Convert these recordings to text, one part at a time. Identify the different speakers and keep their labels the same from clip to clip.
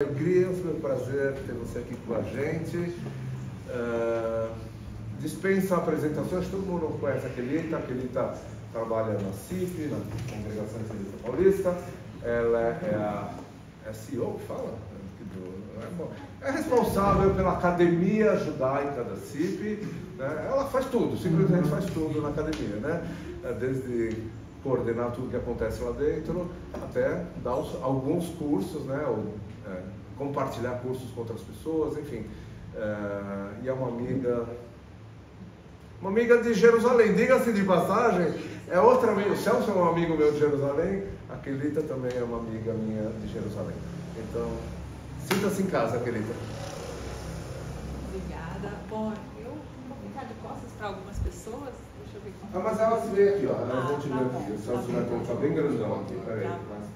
Speaker 1: Alegria, foi um prazer ter você aqui com a gente. Dispensa apresentações, todo mundo conhece a Kelita trabalha na CIP, na Congregação Espírita Paulista. Ela é a CEO, que fala? É responsável pela Academia Judaica da CIP, né? Ela faz tudo, simplesmente faz tudo na academia, né? Desde coordenar tudo que acontece lá dentro, até dar alguns cursos, né? Compartilhar cursos com outras pessoas, enfim. E é uma amiga de Jerusalém. Diga-se de passagem, é outra amiga. O Celso é um amigo meu de Jerusalém, a Kelita também é uma amiga minha de Jerusalém. Então, sinta-se em casa, Kelita.
Speaker 2: Obrigada. Bom, eu vou ficar de costas para algumas pessoas. Deixa eu ver como.
Speaker 1: Mas elas veem aqui, ó. Elas vão te ver
Speaker 2: bom,
Speaker 1: aqui. O Celso vai colocar bem grandão aqui. Peraí,
Speaker 2: Tá.
Speaker 1: mais tarde.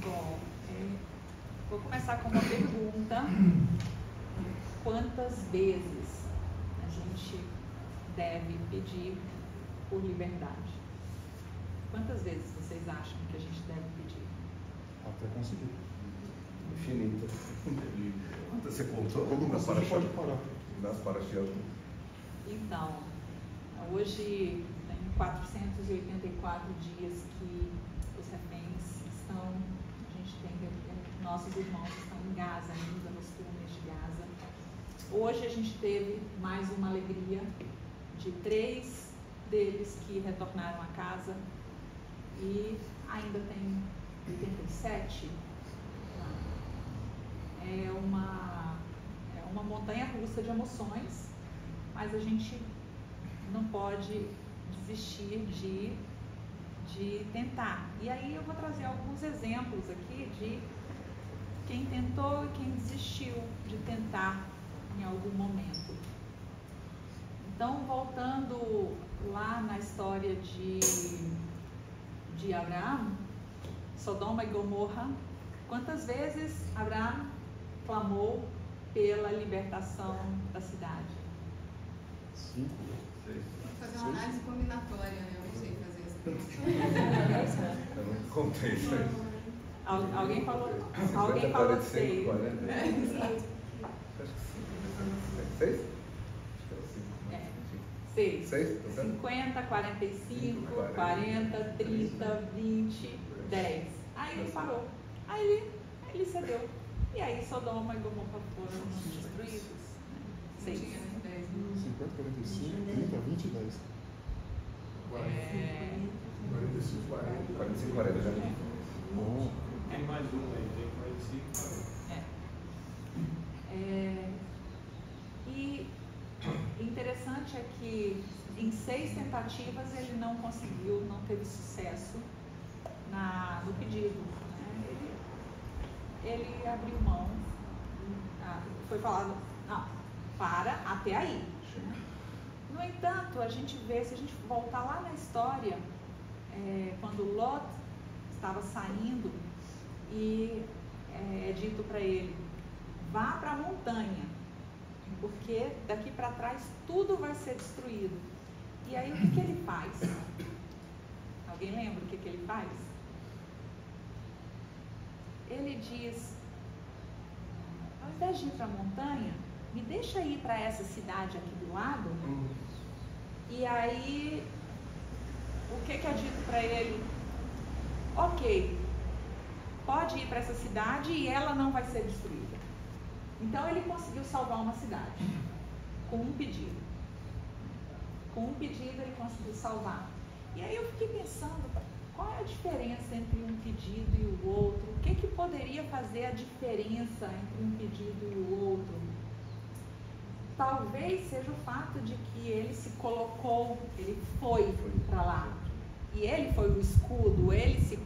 Speaker 2: Bom, vou começar com uma pergunta. Quantas vezes a gente deve pedir por liberdade? Quantas vezes vocês acham que a gente deve pedir?
Speaker 3: Até conseguir.
Speaker 1: Infinita. Você contou?
Speaker 3: Pode parar.
Speaker 1: Nas paraxias.
Speaker 2: Então, hoje tem 484 dias que os reféns estão, a gente tem, nossos irmãos estão em Gaza, ainda nos túneis de Gaza. Hoje a gente teve mais uma alegria de 3 deles que retornaram a casa e ainda tem 87. É uma montanha russa de emoções, mas a gente não pode desistir de tentar. E aí eu vou trazer alguns exemplos aqui de quem tentou e quem desistiu de tentar em algum momento. Então, voltando lá na história de Abraão, Sodoma e Gomorra, quantas vezes Abraão clamou pela libertação da cidade?
Speaker 3: 5.
Speaker 4: Vou fazer uma análise combinatória, né? Eu não sei fazer isso.
Speaker 1: Eu não contei isso aí.
Speaker 2: Alguém falou 6.
Speaker 1: 6?
Speaker 2: 6.
Speaker 1: 6?
Speaker 2: 50, 45, 40, 30, 20, 10. Aí ele parou. Aí ele cedeu. E aí Sodoma e Gomorra foram destruídos. 6.
Speaker 3: 50, 45, 30, 20 e 10.
Speaker 1: 45, 40. 45, 40 já.
Speaker 3: Bom.
Speaker 5: Tem mais um aí, tem 45, 40.
Speaker 2: E interessante é que em 6 tentativas ele não conseguiu, não teve sucesso no pedido. Né? Ele abriu mão, foi falado, não, para até aí. No entanto, a gente vê, se a gente voltar lá na história, quando Lot estava saindo e é dito para ele, vá para a montanha, porque daqui para trás tudo vai ser destruído. E aí o que ele faz? Alguém lembra o que ele faz? Ele diz, ao invés de ir para a montanha, me deixa ir para essa cidade aqui do lado. E aí, o que é dito para ele? Ok, pode ir para essa cidade e ela não vai ser destruída. Então ele conseguiu salvar uma cidade com um pedido. Com um pedido ele conseguiu salvar. E aí eu fiquei pensando, qual é a diferença entre um pedido e o outro? O que poderia fazer a diferença entre um pedido e o outro? Talvez seja o fato de que ele se colocou, ele foi para lá. E ele foi o escudo, ele se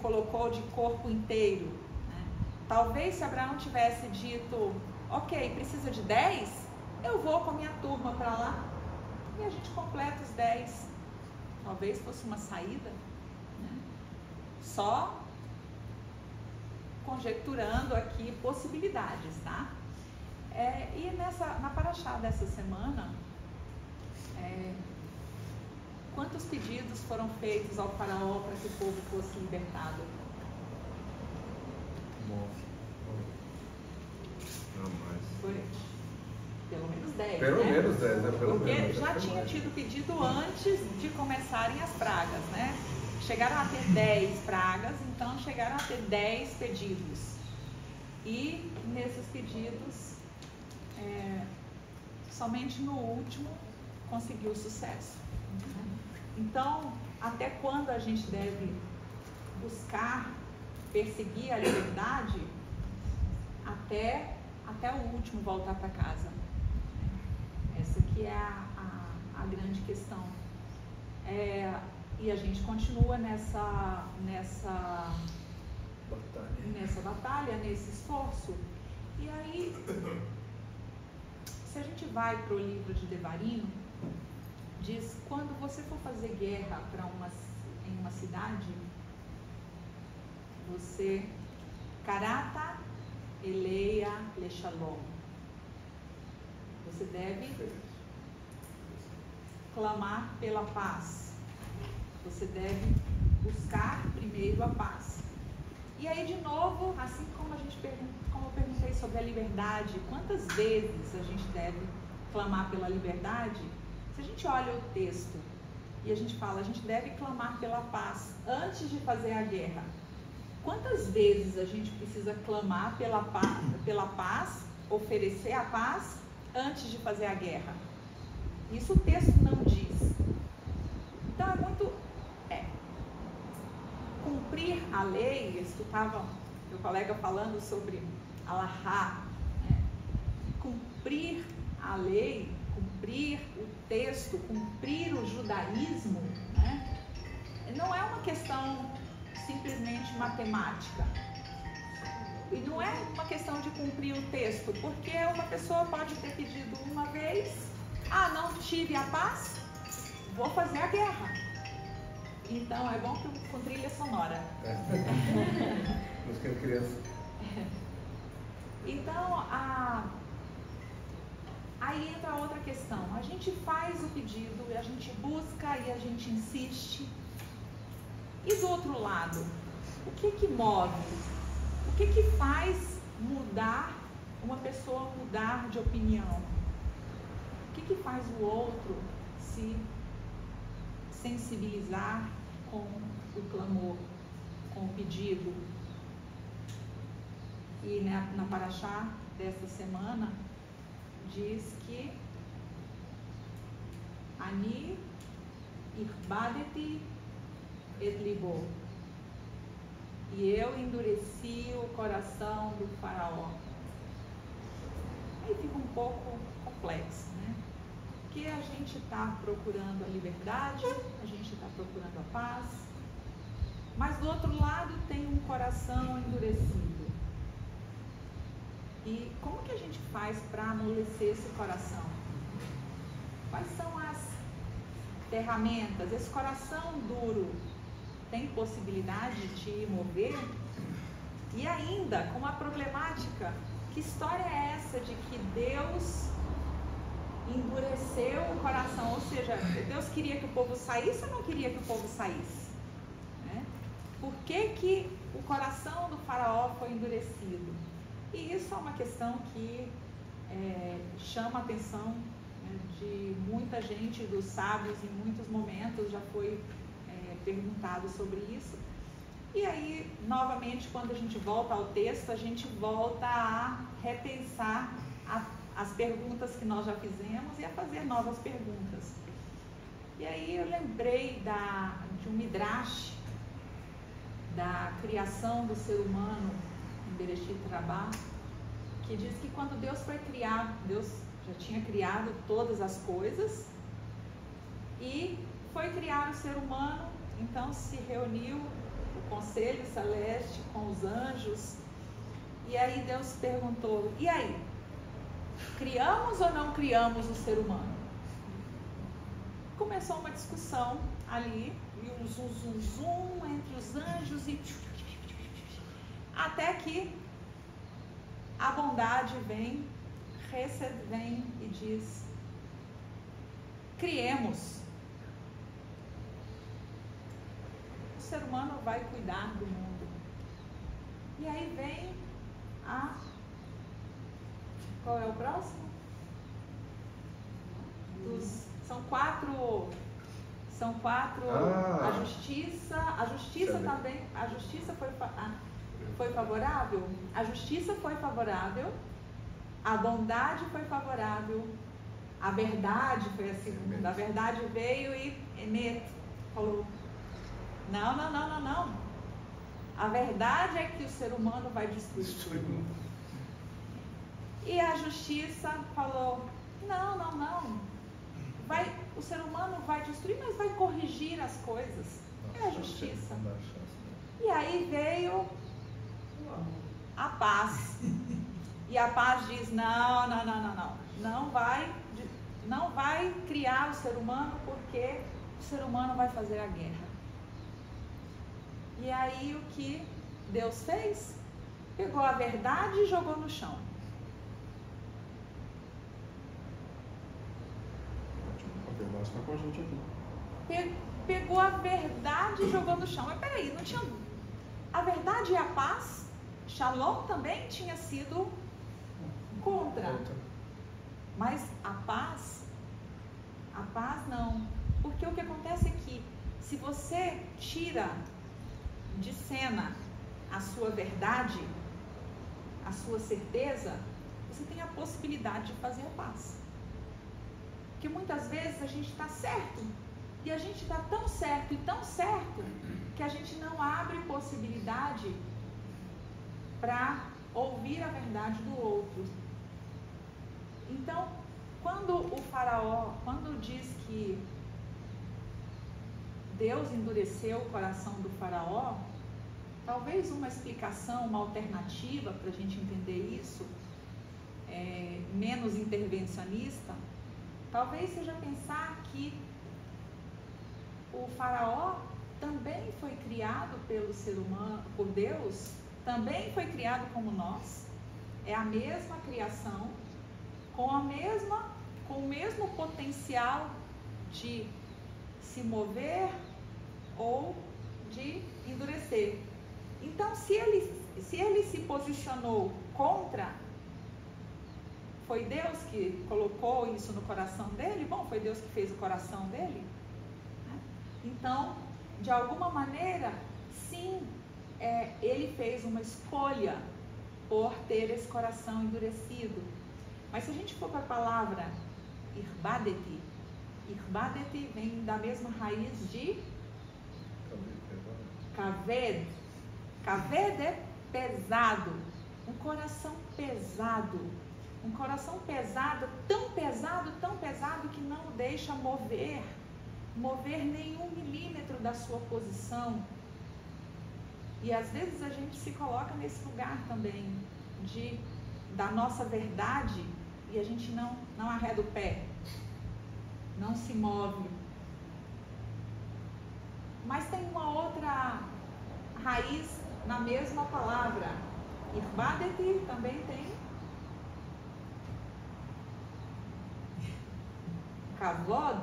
Speaker 2: colocou de corpo inteiro. Né? Talvez se Abraão tivesse dito, ok, precisa de 10, eu vou com a minha turma para lá e a gente completa os 10. Talvez fosse uma saída. Né? Só conjecturando aqui possibilidades, tá? E na paraxá dessa semana, quantos pedidos foram feitos ao faraó para que o povo fosse libertado?
Speaker 1: 9. Não mais.
Speaker 2: Foi pelo menos 10,
Speaker 1: Pelo
Speaker 2: né?
Speaker 1: menos 10, né? Pelo
Speaker 2: Porque
Speaker 1: menos,
Speaker 2: já
Speaker 1: até
Speaker 2: tinha
Speaker 1: mais.
Speaker 2: tido pedido antes de começarem as pragas, né? Chegaram a ter 10 pragas, então chegaram a ter 10 pedidos. E nesses pedidos, somente no último conseguiu sucesso. Então, até quando a gente deve buscar, perseguir a liberdade? Até o último voltar para casa. Essa que é a grande questão. E a gente continua nessa batalha, nesse esforço. E aí, se a gente vai para o livro de Devarim, diz, quando você for fazer guerra em uma cidade, você karata eleia lechalom. Você deve clamar pela paz. Você deve buscar primeiro a paz. E aí, de novo, assim como eu perguntei sobre a liberdade, quantas vezes a gente deve clamar pela liberdade? Se a gente olha o texto e a gente fala, a gente deve clamar pela paz antes de fazer a guerra. Quantas vezes a gente precisa clamar pela paz, oferecer a paz antes de fazer a guerra? Isso o texto não diz. Então é muito cumprir a lei. Eu escutava meu colega falando sobre alahá, né? Cumprir a lei, cumprir o texto, cumprir o judaísmo, né? Não é uma questão simplesmente matemática. E não é uma questão de cumprir o texto, porque uma pessoa pode ter pedido uma vez, não tive a paz, vou fazer a guerra. Então é bom com trilha sonora.
Speaker 1: Música de criança.
Speaker 2: Então, aí entra outra questão. A gente faz o pedido, a gente busca e a gente insiste. E do outro lado, o que move? O que faz mudar, uma pessoa mudar de opinião? O que faz o outro se sensibilizar com o clamor, com o pedido? E na paraxá desta semana diz que Ani irbadeti et libo, e eu endureci o coração do faraó. Aí fica um pouco complexo, né? Porque a gente está procurando a liberdade, a gente está procurando a paz, mas do outro lado tem um coração endurecido. E como que a gente faz para amolecer esse coração? Quais são as ferramentas? Esse coração duro tem possibilidade de mover? E ainda, com a problemática, que história é essa de que Deus endureceu o coração? Ou seja, Deus queria que o povo saísse ou não queria que o povo saísse? Né? Por que o coração do faraó foi endurecido? E isso é uma questão que chama a atenção, né, de muita gente, dos sábios, em muitos momentos já foi perguntado sobre isso. E aí, novamente, quando a gente volta ao texto, a gente volta a repensar as perguntas que nós já fizemos e a fazer novas perguntas. E aí eu lembrei de um midrash da criação do ser humano em Bereshit Rabbah, que diz que quando Deus foi criar, Deus já tinha criado todas as coisas e foi criar o ser humano. Então se reuniu o conselho celeste com os anjos, e aí Deus perguntou: e aí, criamos ou não criamos o ser humano? Começou uma discussão ali, e um zum entre os anjos, e até que a bondade vem Hesed vem e diz: criemos. O ser humano vai cuidar do mundo. E aí vem a... Qual é o próximo? São quatro.
Speaker 1: Ah.
Speaker 2: A justiça também. A justiça foi favorável. A justiça foi favorável. A bondade foi favorável. A verdade foi a segunda. A verdade veio e Emet falou: não. A verdade é que o ser humano vai destruir tudo. E a justiça falou: não. O ser humano vai destruir, mas vai corrigir as coisas. É a justiça. E aí veio a paz. E a paz diz: não. Não vai criar o ser humano, porque o ser humano vai fazer a guerra. E aí o que Deus fez? Pegou a verdade e jogou no chão.
Speaker 3: A verdade está com a gente aqui.
Speaker 2: Pegou a verdade e jogou no chão. Mas peraí, não tinha... A verdade e a paz, Shalom também tinha sido contra. Mas a paz não. Porque o que acontece é que se você tira de cena a sua verdade, a sua certeza, você tem a possibilidade de fazer a paz. Porque muitas vezes a gente está certo, e a gente está tão certo que a gente não abre possibilidade para ouvir a verdade do outro. Então, quando o faraó, quando diz que Deus endureceu o coração do faraó, talvez uma explicação, uma alternativa para a gente entender isso, menos intervencionista, talvez seja pensar que o faraó também foi criado pelo ser humano, por Deus, também foi criado como nós, é a mesma criação, com o mesmo potencial de se mover ou de endurecer. Então, se ele se posicionou contra, foi Deus que colocou isso no coração dele? Bom, foi Deus que fez o coração dele? Então, de alguma maneira, sim, ele fez uma escolha por ter esse coração endurecido. Mas se a gente for para a palavra irbadeti vem da mesma raiz de kaved. Kaved é pesado, um coração pesado. Um coração pesado, tão pesado que não o deixa mover nenhum milímetro da sua posição. E às vezes a gente se coloca nesse lugar também da nossa verdade e a gente não arreda o pé, não se move. Mas tem uma outra raiz na mesma palavra. Irbadeti também tem kavod,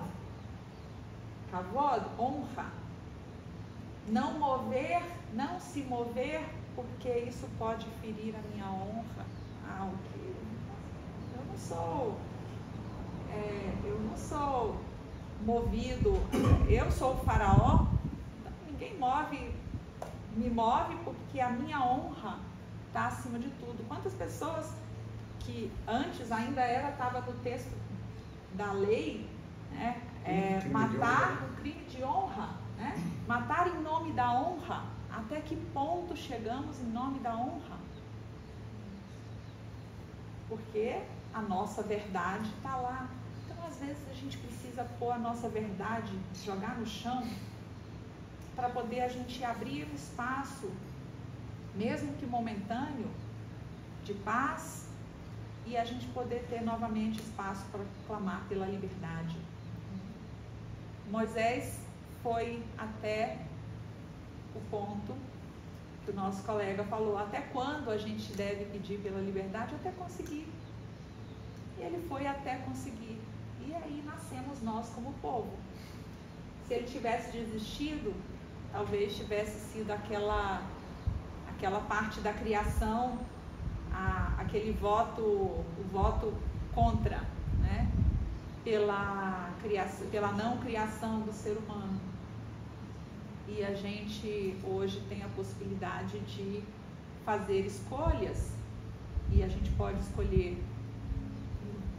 Speaker 2: honra. Não se mover, porque isso pode ferir a minha honra. Eu não sou movido, eu sou o faraó, então ninguém me move porque a minha honra está acima de tudo. Quantas pessoas que antes ainda estava no texto da lei, né? Matar o crime de honra, né? Matar em nome da honra. Até que ponto chegamos em nome da honra? Porque a nossa verdade está lá. Então, às vezes, a gente precisa pôr a nossa verdade, jogar no chão, para poder a gente abrir um espaço, mesmo que momentâneo, de paz, e a gente poder ter novamente espaço para clamar pela liberdade. Moisés foi até o ponto que o nosso colega falou, até quando a gente deve pedir pela liberdade? Até conseguir. E ele foi até conseguir. E aí nascemos nós como povo. Se ele tivesse desistido, talvez tivesse sido aquela parte da criação, aquele voto, o voto contra, né? Pela não criação do ser humano. E a gente hoje tem a possibilidade de fazer escolhas, e a gente pode escolher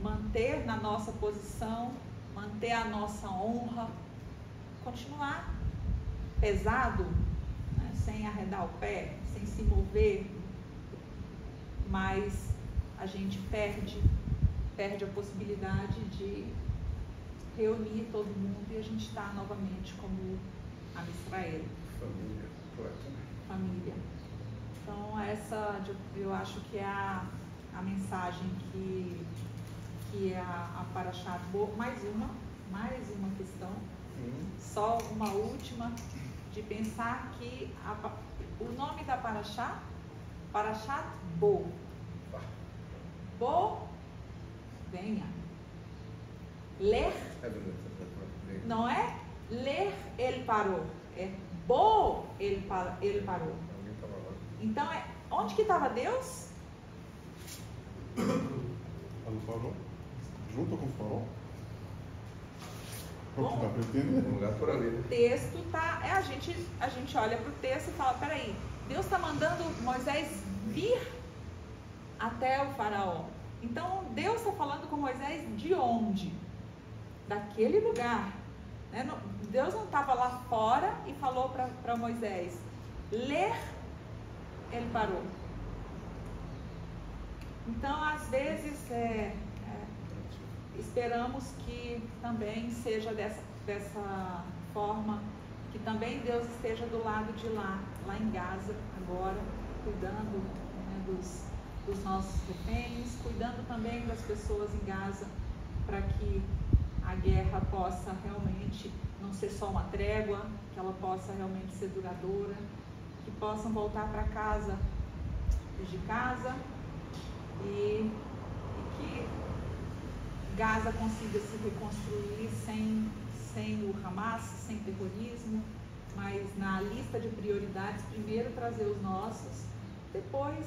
Speaker 2: manter na nossa posição, manter a nossa honra, continuar pesado, né, sem arredar o pé, sem se mover, mas a gente perde a possibilidade de reunir todo mundo e a gente está novamente como a Israel.
Speaker 1: Família, completamente.
Speaker 2: Família. Então essa eu acho que é a mensagem que é a Parashat Bo. Mais uma questão, só uma última, de pensar que o nome da Parashat Bo. Bo, venha. Ler, não é ler, ele parou. É Bo, ele parou. Então, onde que estava Deus?
Speaker 3: No farol? Junto com o farol? É o que
Speaker 2: Bom,
Speaker 3: dá para entender.
Speaker 1: Um lugar por ali.
Speaker 2: O texto tá. A gente olha para o texto e fala: peraí, Deus está mandando Moisés vir até o faraó. Então, Deus está falando com Moisés de onde? Daquele lugar. Né? Deus não estava lá fora e falou para Moisés ler, ele parou. Então, às vezes, esperamos que também seja dessa forma, que também Deus esteja do lado de lá em Gaza, agora, cuidando, né, dos nossos reféns, cuidando também das pessoas em Gaza, para que a guerra possa realmente não ser só uma trégua, que ela possa realmente ser duradoura, que possam voltar para casa de casa e que Gaza consiga se reconstruir sem o Hamas, sem terrorismo, mas na lista de prioridades, primeiro trazer os nossos, depois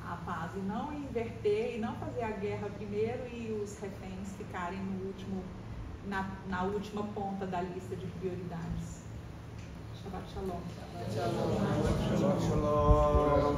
Speaker 2: a paz, e não inverter, e não fazer a guerra primeiro e os reféns ficarem na última ponta da lista de prioridades. Shabbat Shalom.
Speaker 1: Shabbat Shalom.